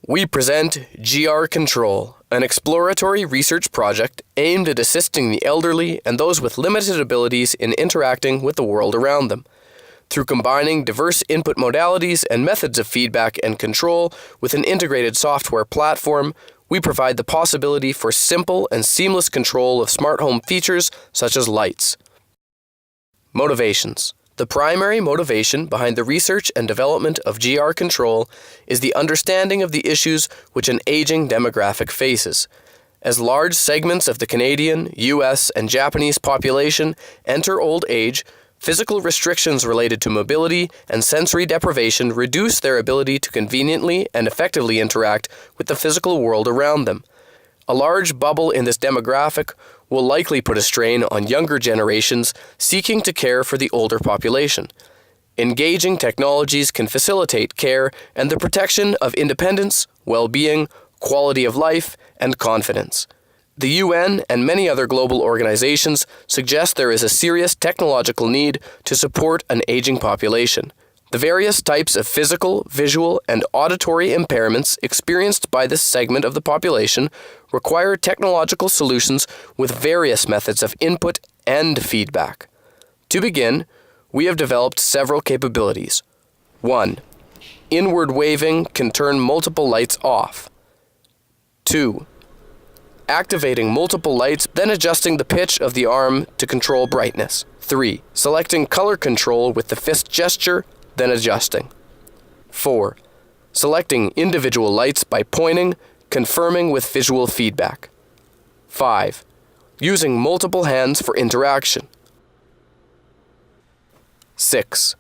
We present GR Control, an exploratory research project aimed at assisting the elderly and those with limited abilities in interacting with the world around them. Through combining diverse input modalities and methods of feedback and control with an integrated software platform, we provide the possibility for simple and seamless control of smart home features such as lights. Motivations. The primary motivation behind the research and development of GR Control is the understanding of the issues which an aging demographic faces. As large segments of the Canadian, U.S., and Japanese population enter old age, physical restrictions related to mobility and sensory deprivation reduce their ability to conveniently and effectively interact with the physical world around them. A large bubble in this demographic will likely put a strain on younger generations seeking to care for the older population. Engaging technologies can facilitate care and the protection of independence, well-being, quality of life, and confidence. The UN and many other global organizations suggest there is a serious technological need to support an aging population. The various types of physical, visual, and auditory impairments experienced by this segment of the population require technological solutions with various methods of input and feedback. To begin, we have developed several capabilities. 1. Inward waving can turn multiple lights off. 2. Activating multiple lights, then adjusting the pitch of the arm to control brightness. 3. Selecting color control with the fist gesture, then adjusting. 4. Selecting individual lights by pointing, confirming with visual feedback. 5. Using multiple hands for interaction. 6.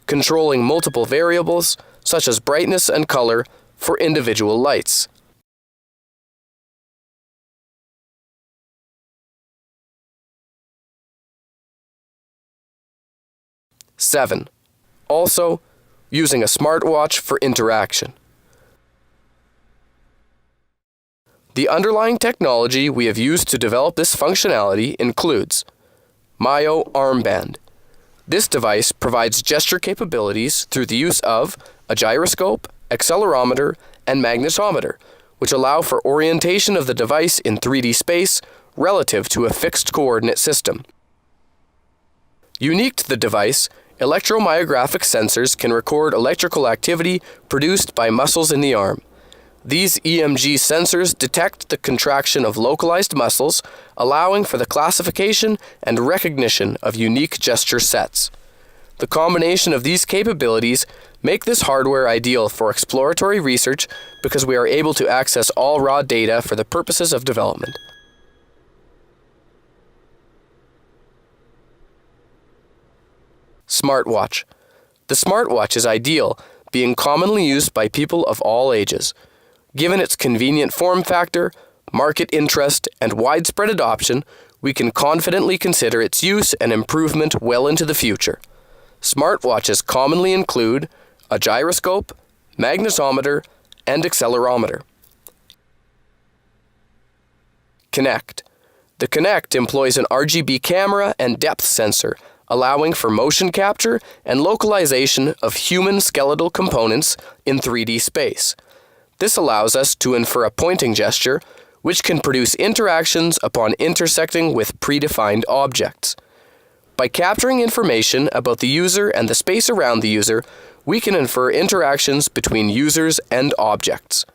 Controlling multiple variables, such as brightness and color, for individual lights. 7. Also, using a smartwatch for interaction. The underlying technology we have used to develop this functionality includes Myo Armband. This device provides gesture capabilities through the use of a gyroscope, accelerometer, and magnetometer, which allow for orientation of the device in 3D space relative to a fixed coordinate system. Unique to the device, electromyographic sensors can record electrical activity produced by muscles in the arm. These EMG sensors detect the contraction of localized muscles, allowing for the classification and recognition of unique gesture sets. The combination of these capabilities make this hardware ideal for exploratory research because we are able to access all raw data for the purposes of development. Smartwatch. The smartwatch is ideal, being commonly used by people of all ages. Given its convenient form factor, market interest, and widespread adoption, we can confidently consider its use and improvement well into the future. Smartwatches commonly include a gyroscope, magnetometer, and accelerometer. Kinect. The Kinect employs an RGB camera and depth sensor, allowing for motion capture and localization of human skeletal components in 3D space. This allows us to infer a pointing gesture, which can produce interactions upon intersecting with predefined objects. By capturing information about the user and the space around the user, we can infer interactions between users and objects.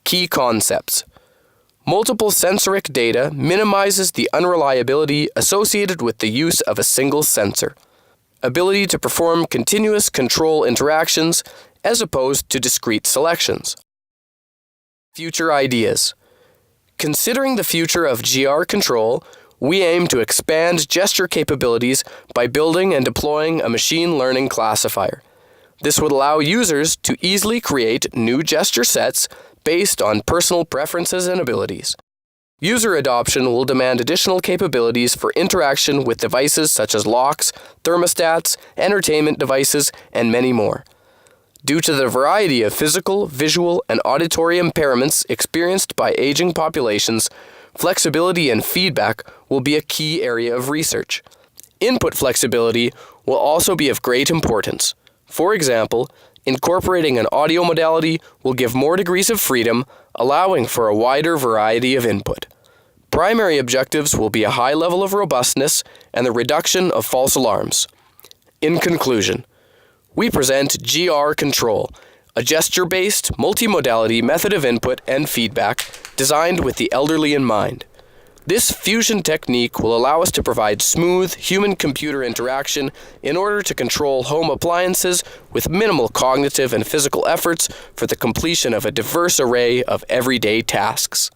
Key concepts. Multiple sensoric data minimizes the unreliability associated with the use of a single sensor. Ability to perform continuous control interactions as opposed to discrete selections. Future ideas. Considering the future of GR Control, we aim to expand gesture capabilities by building and deploying a machine learning classifier. This would allow users to easily create new gesture sets based on personal preferences and abilities. User adoption will demand additional capabilities for interaction with devices such as locks, thermostats, entertainment devices, and many more. Due to the variety of physical, visual, and auditory impairments experienced by aging populations, flexibility and feedback will be a key area of research. Input flexibility will also be of great importance. For example, Incorporating an audio modality will give more degrees of freedom, allowing for a wider variety of input. Primary objectives will be a high level of robustness and the reduction of false alarms. In conclusion, we present GR Control, a gesture-based, multimodality method of input and feedback designed with the elderly in mind. This fusion technique will allow us to provide smooth human-computer interaction in order to control home appliances with minimal cognitive and physical efforts for the completion of a diverse array of everyday tasks.